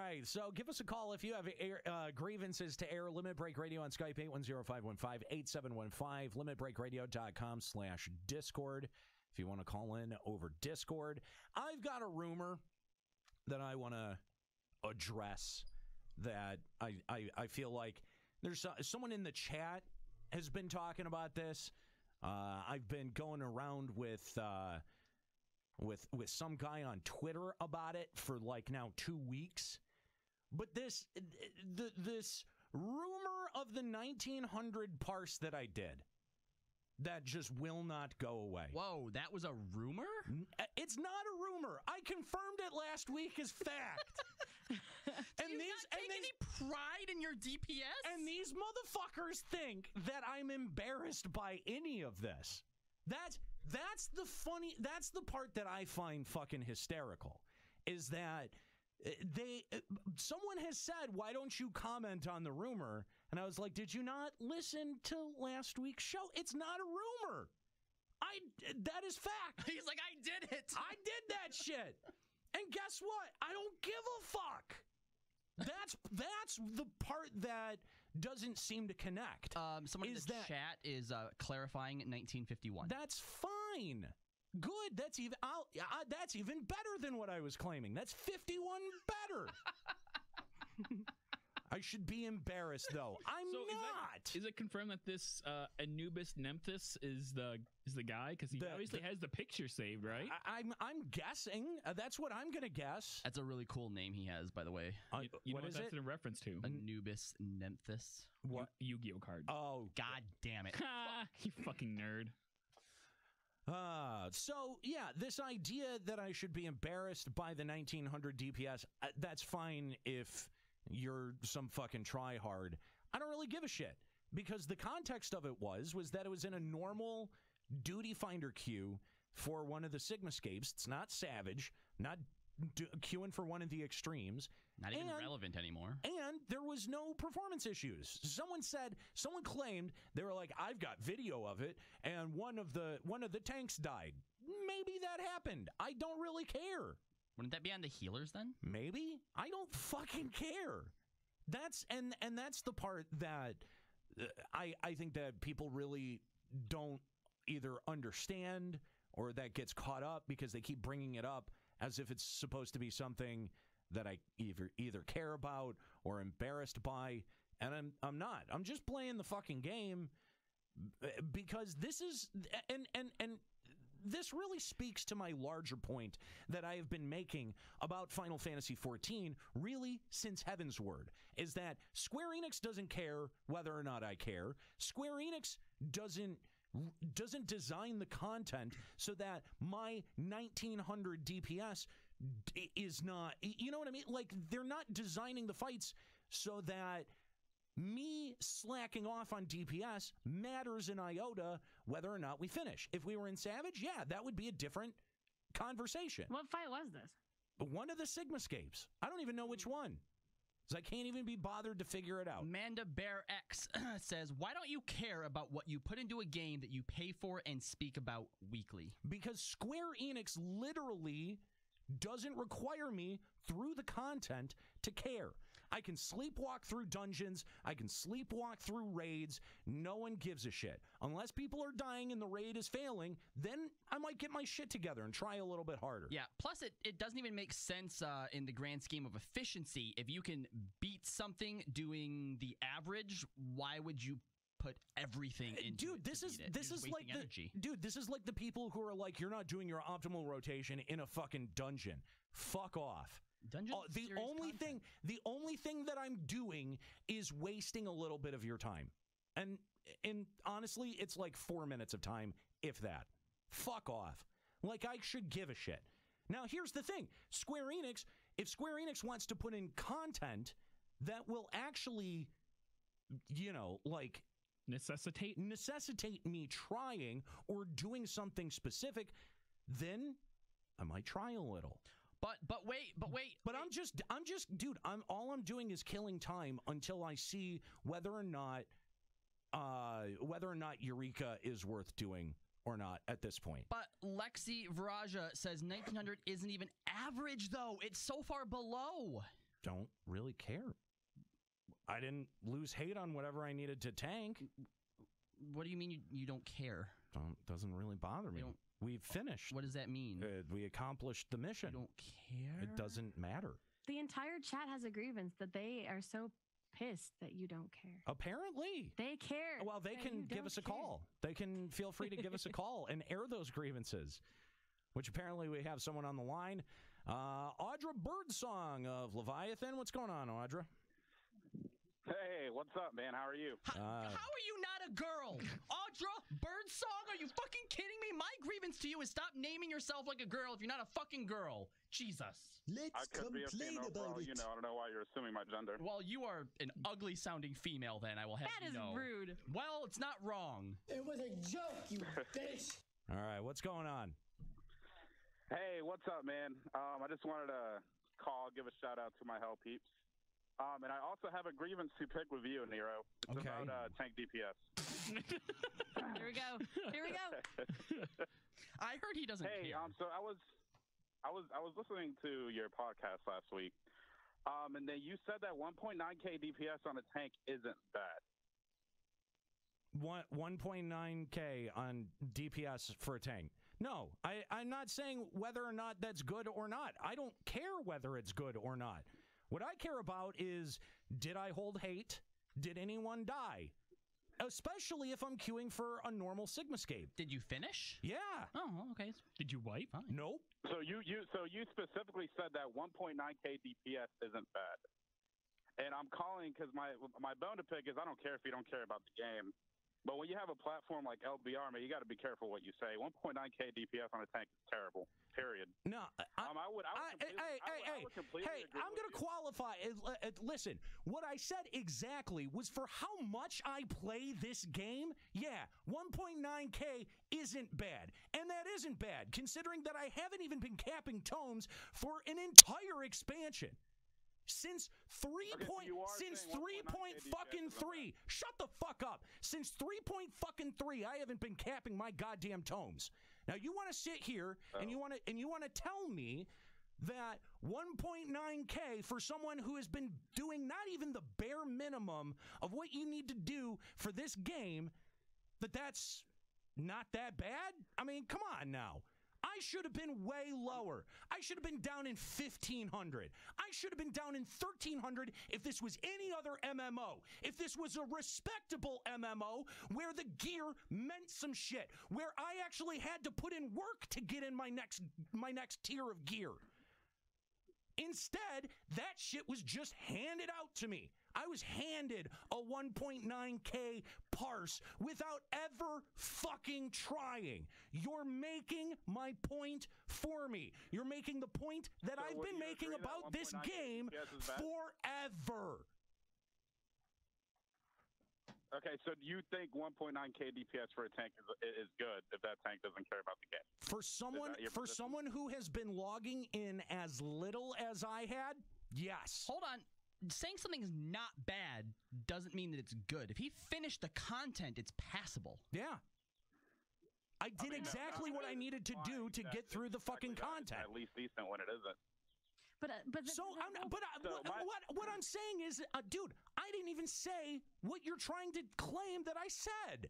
right. So give us a call if you have grievances to air. Limit Break Radio on Skype, 810-515-8715. LimitBreakRadio.com/Discord if you want to call in over Discord. I've got a rumor that I want to address that I feel like there's someone in the chat has been talking about this. I've been going around with some guy on Twitter about it for like now 2 weeks. But this rumor of the 1900 parse that I did, that just will not go away. Whoa, that was a rumor? It's not a rumor. I confirmed it last week as fact. Take any pride in your DPS? And these motherfuckers think that I'm embarrassed by any of this. That's the part that I find fucking hysterical, is that someone has said, why don't you comment on the rumor? And I was like, did you not listen to last week's show? It's not a rumor. That is fact. He's like, I did it. I did that shit. And guess what? I don't give a fuck. That's the part that doesn't seem to connect. Someone in the chat is clarifying 1951. That's fine. Good. That's even better than what I was claiming. That's 51 better. I should be embarrassed, though. I'm not. Is it confirmed that this Anubis Nemthus is the guy? Because he obviously has the picture saved, right? I'm guessing. That's what I'm going to guess. That's a really cool name he has, by the way. You know what that's in reference to? Anubis Nemthus. What? Yu-Gi-Oh card. Oh. God damn it. You fucking nerd. So, yeah, this idea that I should be embarrassed by the 1900 DPS, that's fine if you're some fucking tryhard. I don't really give a shit, because the context of it was that it was in a normal duty finder queue for one of the Sigmascapes. It's not Savage, not queuing for one of the extremes. Not even relevant anymore. And there was no performance issues. Someone claimed, they were like, I've got video of it, and one of the tanks died. Maybe that happened. I don't really care. Wouldn't that be on the healers then? Maybe. I don't fucking care. That's the part that I think that people really don't either understand, or that gets caught up because they keep bringing it up as if it's supposed to be something that I either care about or embarrassed by, and I'm not. I'm just playing the fucking game, because this is and this really speaks to my larger point that I have been making about Final Fantasy XIV really since Heaven's Word, is that Square Enix doesn't care whether or not I care. Square Enix doesn't design the content so that my 1900 DPS is not, you know what I mean? Like, they're not designing the fights so that me slacking off on DPS matters an iota whether or not we finish. If we were in Savage, yeah, that would be a different conversation. What fight was this? One of the Sigmascapes. I don't even know which one, because I can't even be bothered to figure it out. Amanda Bear X says, why don't you care about what you put into a game that you pay for and speak about weekly? Because Square Enix literally doesn't require me through the content to care. I can sleepwalk through dungeons. I can sleepwalk through raids. No one gives a shit. Unless people are dying and the raid is failing, then I might get my shit together and try a little bit harder. Yeah, plus it doesn't even make sense in the grand scheme of efficiency. If you can beat something doing the average, why would you put everything into it? This is like energy. This is like the people who are like, you're not doing your optimal rotation in a fucking dungeon. Fuck off. The only thing that I'm doing is wasting a little bit of your time. And honestly, it's like 4 minutes of time, if that. Fuck off. Like, I should give a shit. Now, here's the thing. If Square Enix wants to put in content that will actually, like, necessitate me trying or doing something specific, then I might try a little. But wait. But I'm just, dude, all I'm doing is killing time until I see whether or not Eureka is worth doing or not at this point. But Lexi Viraja says 1900 isn't even average, though. It's so far below. don't really care. I didn't lose hate on whatever I needed to tank. What do you mean you don't care? Doesn't really bother me. We've finished. What does that mean? We accomplished the mission. You don't care? It doesn't matter. The entire chat has a grievance that they are so pissed that you don't care. Apparently. They care. Well, they can give us a call. They can feel free to give us a call and air those grievances, which apparently we have someone on the line. Audra Birdsong of Leviathan. What's going on, Audra? Hey, what's up, man? How are you? How are you not a girl? Audra Birdsong? Are you fucking kidding me? My grievance to you is stop naming yourself like a girl if you're not a fucking girl. Jesus. Let's complain about it. I don't know why you're assuming my gender. Well, you are an ugly-sounding female, then, I will have you know. That is rude. Well, it's not wrong. It was a joke, you bitch. All right, what's going on? Hey, what's up, man? I just wanted to call, give a shout-out to my hell peeps. And I also have a grievance to pick with you, Nero. It's about tank DPS. Here we go. I heard he doesn't care. Hey, so I was listening to your podcast last week, and then you said that 1.9k DPS on a tank isn't bad. 1.9k on DPS for a tank. No, I'm not saying whether or not that's good or not. I don't care whether it's good or not. What I care about is, did I hold hate? Did anyone die? Especially if I'm queuing for a normal Sigmascape. Did you finish? Yeah. Oh, okay. Did you wipe? Fine. Nope. So you specifically said that 1.9k DPS isn't bad. And I'm calling because my bone to pick is I don't care if you don't care about the game. But when you have a platform like LBR, man, you got to be careful what you say. 1.9k DPS on a tank is terrible. Period. No, I would completely hey, I'm going to qualify. Listen, what I said exactly was for how much I play this game. Yeah, 1.9k isn't bad, and that isn't bad considering that I haven't even been capping tomes for an entire expansion. Since 3.3, shut the fuck up. Since 3.3, I haven't been capping my goddamn tomes. Now you want to sit here and you want to tell me that 1.9k for someone who has been doing not even the bare minimum of what you need to do for this game, that's not that bad? I mean, come on now. I should have been way lower. I should have been down in 1,500. I should have been down in 1,300 if this was any other MMO. If this was a respectable MMO where the gear meant some shit, where I actually had to put in work to get in my next tier of gear. Instead, that shit was just handed out to me. I was handed a 1.9k parse without ever fucking trying. You're making my point for me. You're making the point that I've been making about this game forever. Okay, so do you think 1.9k DPS for a tank is good if that tank doesn't care about the game? For someone who has been logging in as little as I had, yes. Hold on. Saying something's not bad doesn't mean that it's good. If he finished the content, it's passable. Yeah. I did exactly what I needed to do to get through the fucking content. At least decent when it isn't. What I'm saying is, dude, I didn't even say what you're trying to claim that I said.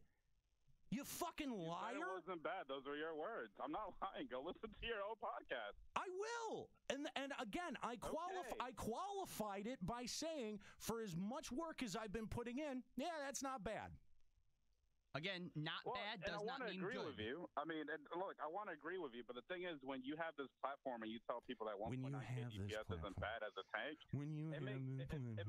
You fucking liar. It wasn't bad. Those are your words. I'm not lying. Go listen to your own podcast. I will. And again, I qualified it by saying for as much work as I've been putting in, yeah, that's not bad. Again, not bad does not mean good. I want to agree with you. I mean, look, I want to agree with you, but the thing is, when you have this platform and you tell people that 1.9k DPS isn't bad as a tank, it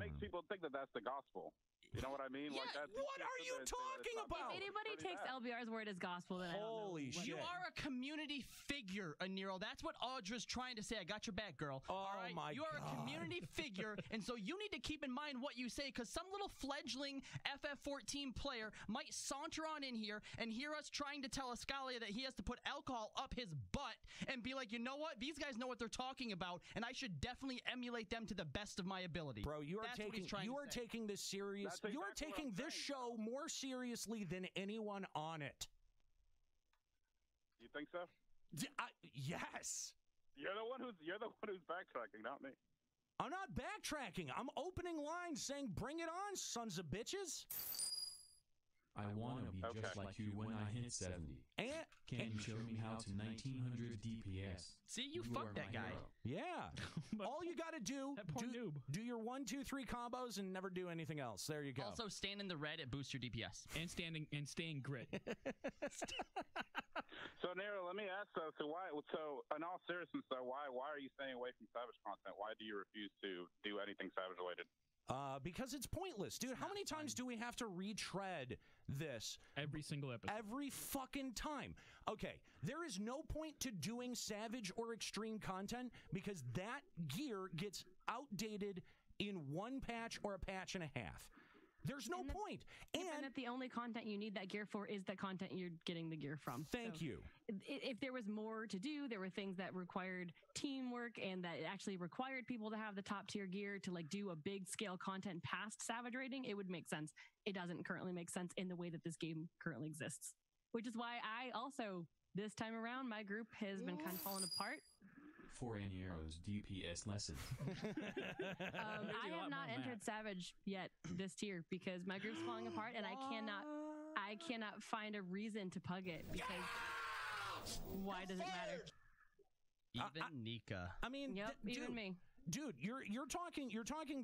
makes people think that that's the gospel. You know what I mean? Yeah, what are you talking about? If anybody takes LBR's word as gospel, then holy shit. You are a community figure, Anerio. That's what Audra's trying to say. I got your back, girl. Oh, all right? my God. You are a community figure, and so you need to keep in mind what you say, because some little fledgling FF14 player might saunter on in here and hear us trying to tell Escalia that he has to put alcohol up his butt and be like, you know what? These guys know what they're talking about, and I should definitely emulate them to the best of my ability. Bro, you are taking this serious. You are taking this show more seriously than anyone on it. You think so? Yes. You're the one who's backtracking, not me. I'm not backtracking. I'm opening lines saying, bring it on, sons of bitches. I want to be just like you when I hit 70. Can you show me how to 1900 DPS? See, you fucked that guy. Hero. Yeah. All you got to do, do your 1, 2, 3 combos and never do anything else. There you go. Also, stand in the red, it boosts your DPS. And staying grit. So, Nero, let me ask though. So, in all seriousness, though, why are you staying away from Savage content? Why do you refuse to do anything Savage related? Because it's pointless, dude. How many times do we have to retread this? Every single episode. Every fucking time. Okay, there is no point to doing Savage or Extreme content because that gear gets outdated in one patch or a patch and a half. There's no point. And that the only content you need that gear for is the content you're getting the gear from. Thank you. If there was more to do, there were things that required teamwork and that actually required people to have the top tier gear to like do a big scale content past Savage rating, it would make sense. It doesn't currently make sense in the way that this game currently exists, which is why I also, this time around, my group has been kind of falling apart. For Anerio's DPS lessons. I have not entered Savage yet this tier because my group's falling apart and I cannot find a reason to pug it because why does it matter? Even Nika. I mean, yep, even me. Dude, you're talking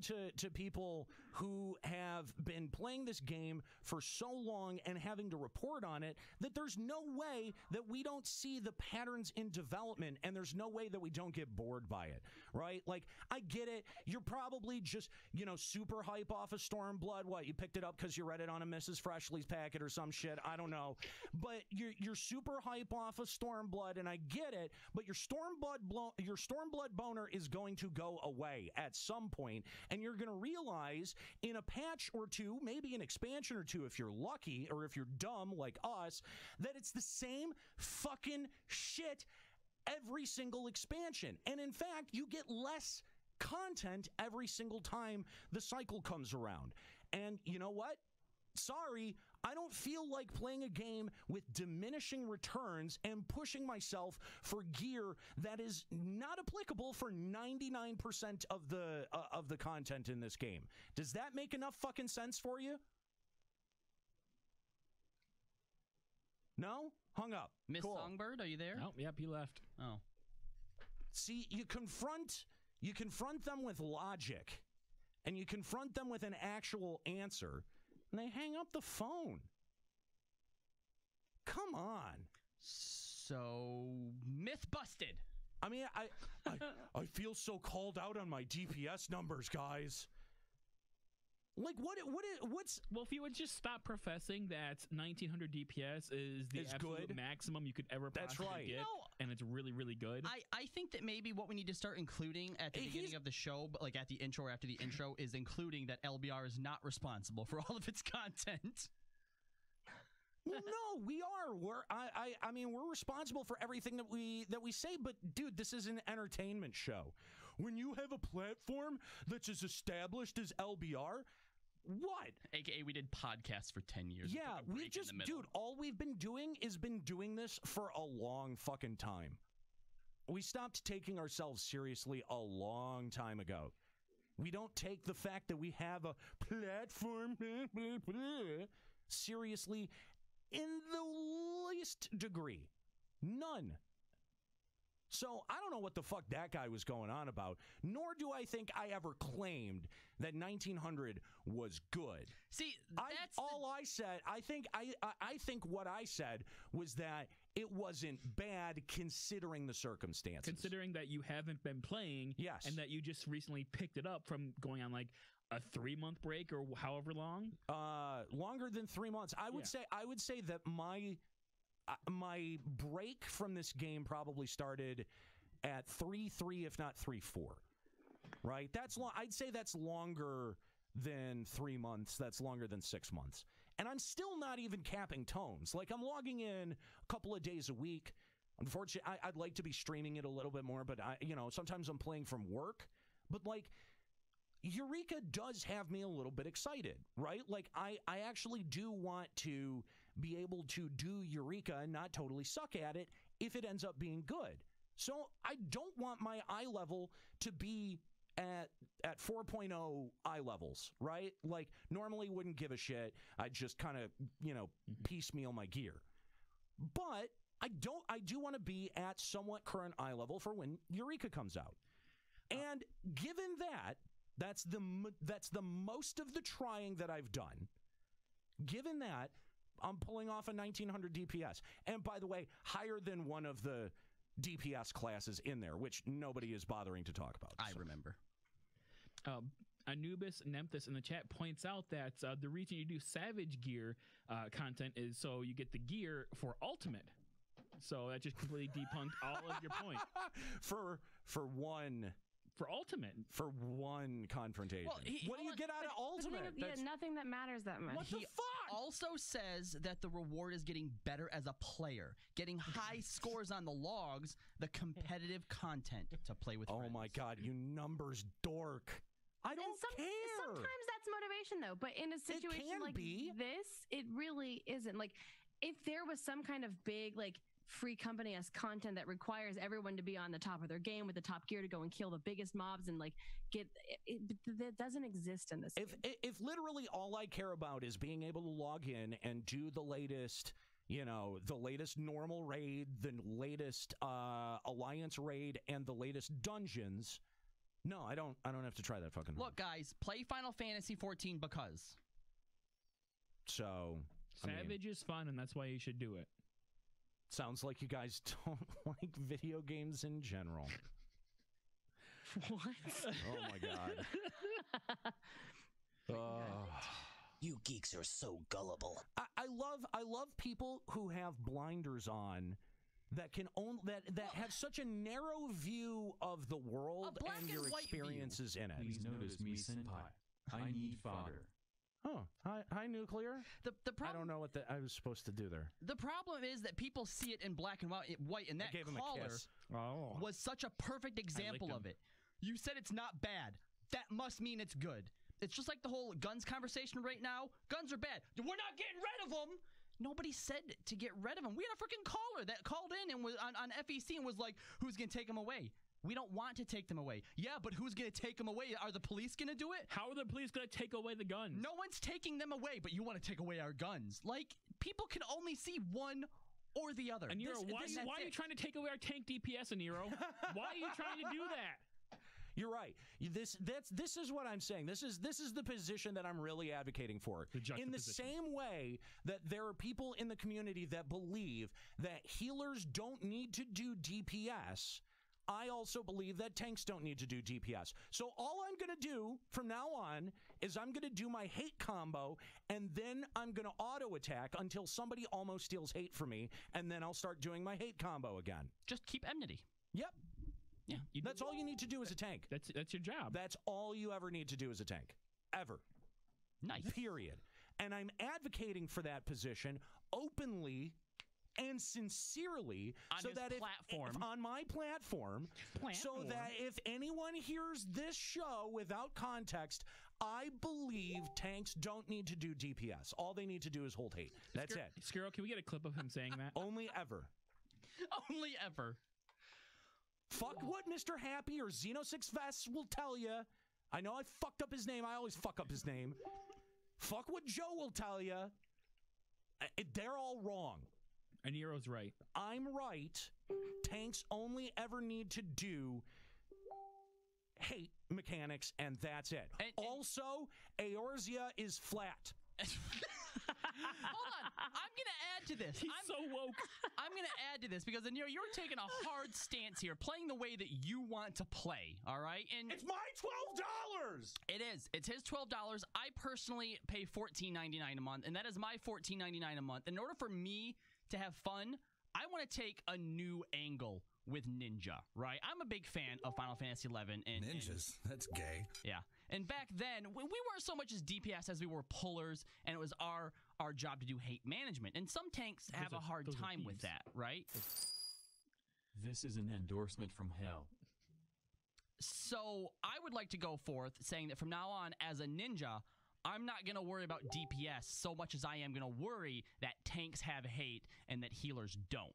to people who have been playing this game for so long and having to report on it that there's no way that we don't see the patterns in development and there's no way that we don't get bored by it, right? Like, I get it. You're probably just, super hype off of Stormblood. What, you picked it up because you read it on a Mrs. Freshly's packet or some shit. I don't know. But you're super hype off of Stormblood, and I get it, but your Stormblood boner is going to go away at some point, and you're going to realize in a patch or two, maybe an expansion or two if you're lucky, or if you're dumb like us, that it's the same fucking shit every single expansion. And in fact, you get less content every single time the cycle comes around. And you know what? Sorry, I don't feel like playing a game with diminishing returns and pushing myself for gear that is not applicable for 99% of the content in this game. Does that make enough fucking sense for you? No? Hung up. Miss Cool. Songbird, are you there? Oh, yep, he left. Oh. See, you confront them with logic, and you confront them with an actual answer, and they hang up the phone. Come on. So, myth busted. I mean, I feel so called out on my DPS numbers, guys. Like, what's... Well, if you would just stop professing that 1900 DPS is the absolute good. maximum you could ever possibly get, and it's really, really good. I think that maybe what we need to start including at the beginning of the show, but like at the intro or after the intro, is including that LBR is not responsible for all of its content. Well, no, we are. I mean, we're responsible for everything that we say. But dude, this is an entertainment show. When you have a platform that's as established as LBR, what? AKA, we did podcasts for 10 years. Yeah, we just, dude. All we've been doing is doing this for a long fucking time. We stopped taking ourselves seriously a long time ago. We don't take the fact that we have a platform seriously in the least degree. None. So I don't know what the fuck that guy was going on about, nor do I think I ever claimed that 1900 was good. See, I said, I think what I said was that it wasn't bad considering the circumstances. Considering that you haven't been playing, yes, and that you just recently picked it up from going on like a 3-month break or however long. Longer than 3 months. I would say that my break from this game probably started at 3.3, if not 3.4. Right? That's long. I'd say that's longer than 3 months. That's longer than 6 months. And I'm still not even capping tones. Like, I'm logging in a couple of days a week. Unfortunately, I'd like to be streaming it a little bit more, but sometimes I'm playing from work. But like, Eureka does have me a little bit excited, right? Like, I actually do want to be able to do Eureka and not totally suck at it if it ends up being good. So I don't want my eye level to be at 4.0 eye levels, right? Like, normally wouldn't give a shit. I'd just kind of, piecemeal my gear. But I do want to be at somewhat current eye level for when Eureka comes out. And given that's the most of the trying that I've done. Given that, I'm pulling off a 1900 DPS. And by the way, higher than one of the DPS classes in there, which nobody is bothering to talk about. I remember. Anubis Nemthus in the chat points out that the reason you do Savage gear content is so you get the gear for Ultimate. So that just completely debunked all of your points. For one confrontation. Well, what do you get out of Ultimate? Nothing that matters that much. What the fuck? Also says that the reward is getting better as a player, getting high scores on the logs, the competitive content to play with friends. Oh my God, you numbers dork. I don't care. Sometimes that's motivation, though. But in a situation like this, it really isn't. Like, if there was some kind of big, like, free company as content that requires everyone to be on the top of their game with the top gear to go and kill the biggest mobs and, like, get it that doesn't exist in this game. If literally all I care about is being able to log in and do the latest, the latest normal raid, the latest alliance raid, and the latest dungeons. No, I don't have to try that fucking. Look, guys, play Final Fantasy 14 because. So Savage is fun, and that's why you should do it. Sounds like you guys don't like video games in general. What? Oh my God. You geeks are so gullible. I love people who have blinders on. That can that have such a narrow view of the world and your experiences in it. Please notice me, senpai. I need fodder. Oh, hi, Nuclear. The problem, I don't know what I was supposed to do there. The problem is that people see it in black and white, and that collar was such a perfect example of it. You said it's not bad. That must mean it's good. It's just like the whole guns conversation right now. Guns are bad. We're not getting rid of them. Nobody said to get rid of them. We had a freaking caller that called in and was on FEC and was like, who's going to take them away? We don't want to take them away. Yeah, but who's going to take them away? Are the police going to do it? How are the police going to take away the guns? No one's taking them away, but you want to take away our guns. Like, people can only see one or the other. And why are you trying to take away our tank DPS, Anero? Why are you trying to do that? You're right. This is what I'm saying. This is the position that I'm really advocating for. In the same way that there are people in the community that believe that healers don't need to do DPS, I also believe that tanks don't need to do DPS. So all I'm going to do from now on is I'm going to do my hate combo, and then I'm going to auto attack until somebody almost steals hate from me, and then I'll start doing my hate combo again. Just keep enmity. Yep. Yeah, that's all you need to do as a tank. That's your job. That's all you ever need to do as a tank. Ever. Nice. Period. And I'm advocating for that position openly and sincerely on on my platform, so that if anyone hears this show without context, I believe tanks don't need to do DPS. All they need to do is hold hate. That's it. Skirl, can we get a clip of him saying that? Only ever. Only ever. Fuck what Mr. Happy or Xeno6 Vests will tell you. I know I fucked up his name. I always fuck up his name. Fuck what Joe will tell you. They're all wrong. Anero's right. I'm right. Tanks only ever need to do hate mechanics, and that's it. Also, Eorzea is flat. Hold on. I'm going to add to this. He's so woke. I'm going to add to this because, Anero, you're taking a hard stance here, playing the way that you want to play, all right? And it's my $12! It is. It's his $12. I personally pay $14.99 a month, and that is my $14.99 a month. In order for me to have fun, I want to take a new angle with Ninja, right? I'm a big fan of Final Fantasy XI. And Ninjas? That's gay. Yeah. And back then, we weren't so much as DPS as we were pullers, and it was our job to do hate management. And some tanks have a hard time with that, right? This is an endorsement from hell. So I would like to go forth saying that from now on, as a ninja, I'm not going to worry about DPS so much as I am going to worry that tanks have hate and that healers don't.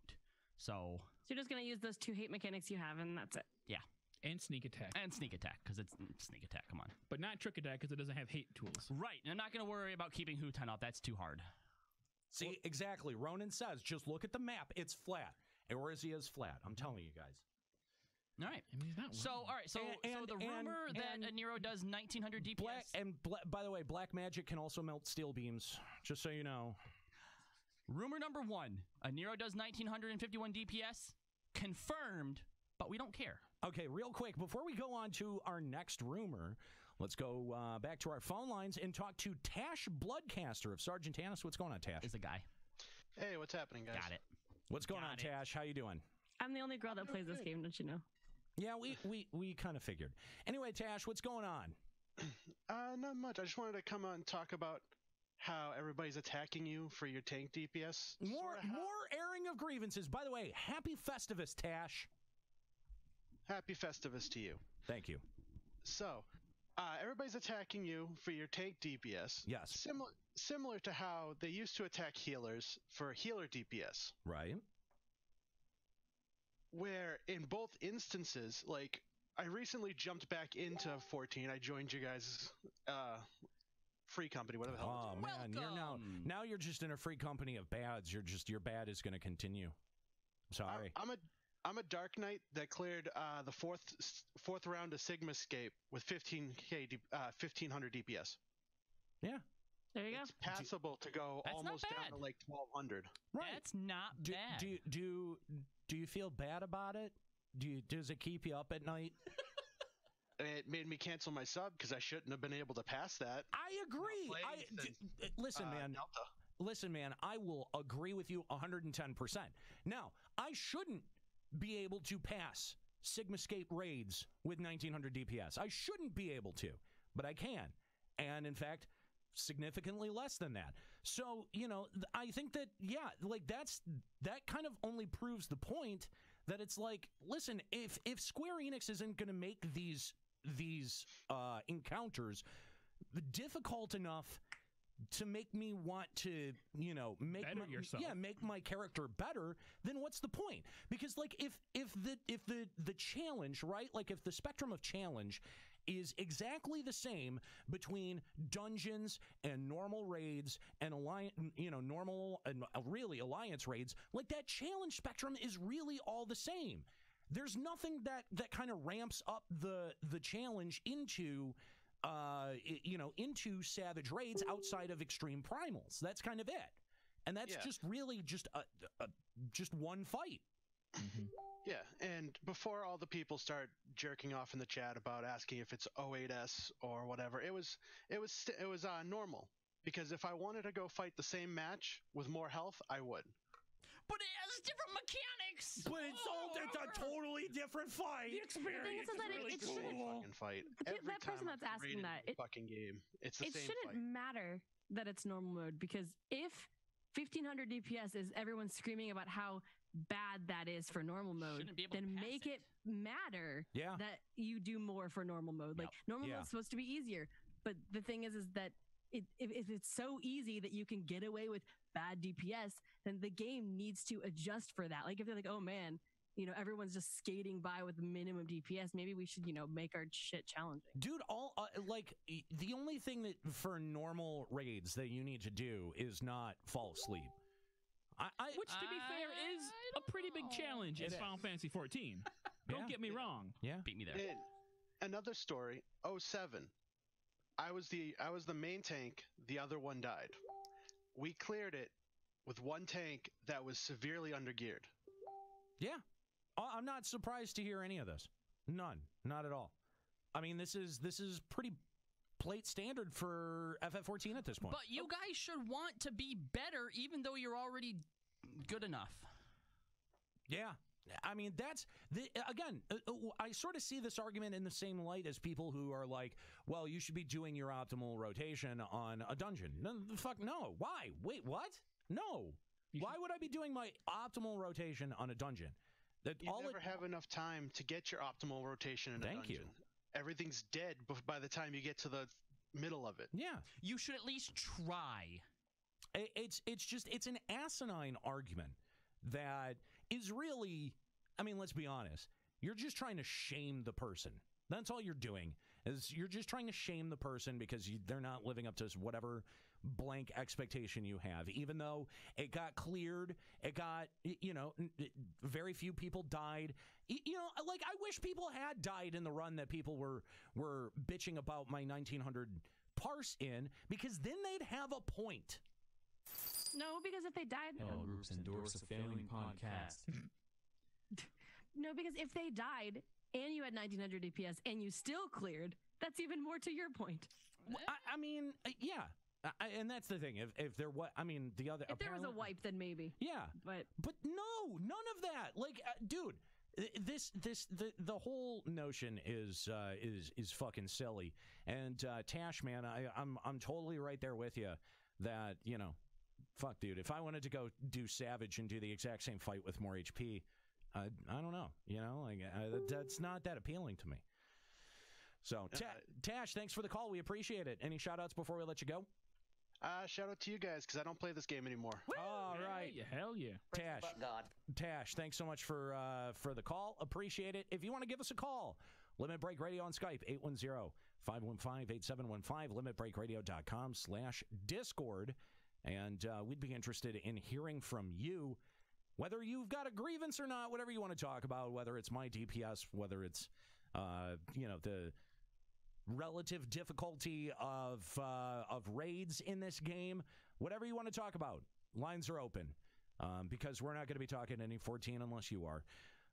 So you're just going to use those two hate mechanics you have, and that's it. Yeah. And sneak attack. Because it's sneak attack. Come on. But not trick attack because it doesn't have hate tools. Right. And I'm not going to worry about keeping Huton up. That's too hard. See, exactly. Ronan says, just look at the map. It's flat. Eorzea is flat. I'm telling you guys. All right. I mean, he's not so, all right. So, the rumor that Anerio does 1900 DPS. By the way, black magic can also melt steel beams, just so you know. Rumor number 1, Anerio does 1951 DPS. Confirmed, but we don't care. Okay, real quick, before we go on to our next rumor, let's go back to our phone lines and talk to Tash Bloodcaster of Sergeant Tannis. What's going on, Tash? Is a guy. Hey, what's happening, guys? Got it. What's going on, Tash? How you doing? I'm the only girl that plays this game, don't you know? Yeah, we kind of figured. Anyway, Tash, what's going on? Not much. I just wanted to come on and talk about how everybody's attacking you for your tank DPS. More airing of grievances. By the way, happy Festivus, Tash. Happy Festivus to you. Thank you. So, everybody's attacking you for your tank DPS. Yes. Similar to how they used to attack healers for healer DPS. Right. Where in both instances, like, I recently jumped back into 14. I joined you guys' free company, whatever the hell. Oh man, Welcome. now you're just in a free company of bads. Your bad is going to continue. Sorry. I'm a Dark Knight that cleared the fourth round of Sigmascape with 1500 DPS. Yeah. There you go. It's passable to go That's almost not down bad. to like 1200. Right. That's not bad. Do you feel bad about it? Does it keep you up at night? It made me cancel my sub because I shouldn't have been able to pass that. I agree. Listen, man. Delta. Listen, man. I will agree with you 110%. Now, I shouldn't be able to pass Sigmascape raids with 1900 DPS. I shouldn't be able to, but I can. And in fact, significantly less than that. So, I think that, like that kind of only proves the point that it's like, listen, if Square Enix isn't going to make these encounters difficult enough to make me want to, make my character better, then what's the point? Because like if the challenge, right? Like if the spectrum of challenge is exactly the same between dungeons and normal raids and normal and really alliance raids, like that challenge spectrum is really all the same. There's nothing that kind of ramps up the challenge into into savage raids outside of extreme primals. That's kind of it, and that's just really just one fight. Mm-hmm. Yeah, and before all the people start jerking off in the chat about asking if it's 08S or whatever, it was normal, because if I wanted to go fight the same match with more health, I would. But it has different mechanics. But it's a totally different fight. The experience is that really it cool. shouldn't- Fucking fight. The Every person time that's I've asking raided that, the fucking game, it's the it same shouldn't fight. matter that it's normal mode, because if 1500 DPS is everyone screaming about how bad that is for normal mode, Shouldn't be able to then pass make it. it matter that you do more for normal mode. Like normal mode's supposed to be easier, but the thing is that if it's so easy that you can get away with bad DPS, then the game needs to adjust for that. Like if they're like, oh man, everyone's just skating by with minimum DPS, maybe we should, make our shit challenging. Dude, the only thing that for normal raids that you need to do is not fall asleep. Which, to be fair, is a pretty big challenge in Final Fantasy 14. Don't get me wrong. Yeah. Beat me there. And another story, 07. I was the main tank, the other one died. We cleared it with one tank that was severely undergeared. Yeah. I'm not surprised to hear any of this. None. Not at all. I mean, this is pretty plate standard for FF14 at this point. But you guys should want to be better even though you're already good enough. Yeah. I mean, that's again, I sort of see this argument in the same light as people who are like, well, you should be doing your optimal rotation on a dungeon. No, the fuck no. Why? Wait, what? No. Why would I be doing my optimal rotation on a dungeon? You never have enough time to get your optimal rotation in a dungeon. Thank you. Everything's dead by the time you get to the middle of it. Yeah. You should at least try. It's an asinine argument that is really, I mean, let's be honest. You're just trying to shame the person. That's all you're doing, is you're just trying to shame the person because they're not living up to whatever blank expectation you have. Even though it got cleared, it got, very few people died. Like, I wish people had died in the run that people were bitching about my 1900 parse in, because then they'd have a point. No, because if they died... All groups endorse a failing podcast. No, because if they died and you had 1900 DPS and you still cleared, that's even more to your point. I mean, yeah. And that's the thing. If there was, the other... If there was a wipe, then maybe. Yeah. But no, none of that. Like, dude, the whole notion is fucking silly. And Tash, man, I'm totally right there with you that, fuck, dude, if I wanted to go do Savage and do the exact same fight with more HP, I don't know, that's not that appealing to me. So, Tash, thanks for the call. We appreciate it. Any shout-outs before we let you go? Shout out to you guys, because I don't play this game anymore. All right. Hell yeah. Tash, thanks so much for the call. Appreciate it. If you want to give us a call, Limit Break Radio on Skype, 810-515-8715, limitbreakradio.com/Discord. And we'd be interested in hearing from you, whether you've got a grievance or not, whatever you want to talk about, whether it's my DPS, whether it's, the relative difficulty of raids in this game, whatever you want to talk about. Lines are open, because we're not going to be talking any 14 unless you are.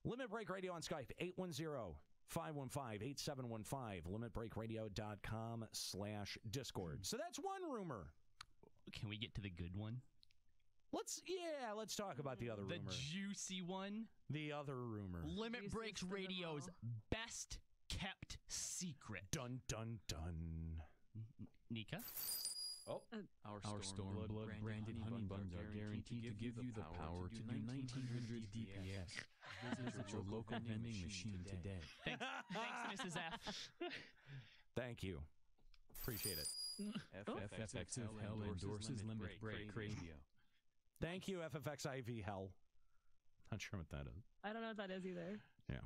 Limit Break Radio on Skype, 810-515-8715, limitbreakradio.com/Discord. So that's one rumor. Can we get to the good one? Let's talk about the other rumor. The juicy one. The other rumor. Limit Breaks Radio's best kept secret. Dun, dun, dun. Nika? Oh, our Stormblood branded honey buns are guaranteed to give you the power to do 1900 DPS. Visit your local vending machine today. Thanks, Mrs. F. Thank you. Appreciate it. FFX of Hell endorses Limit Break Radio. Thank you, FFXIV Hell. Not sure what that is. I don't know what that is either. Yeah.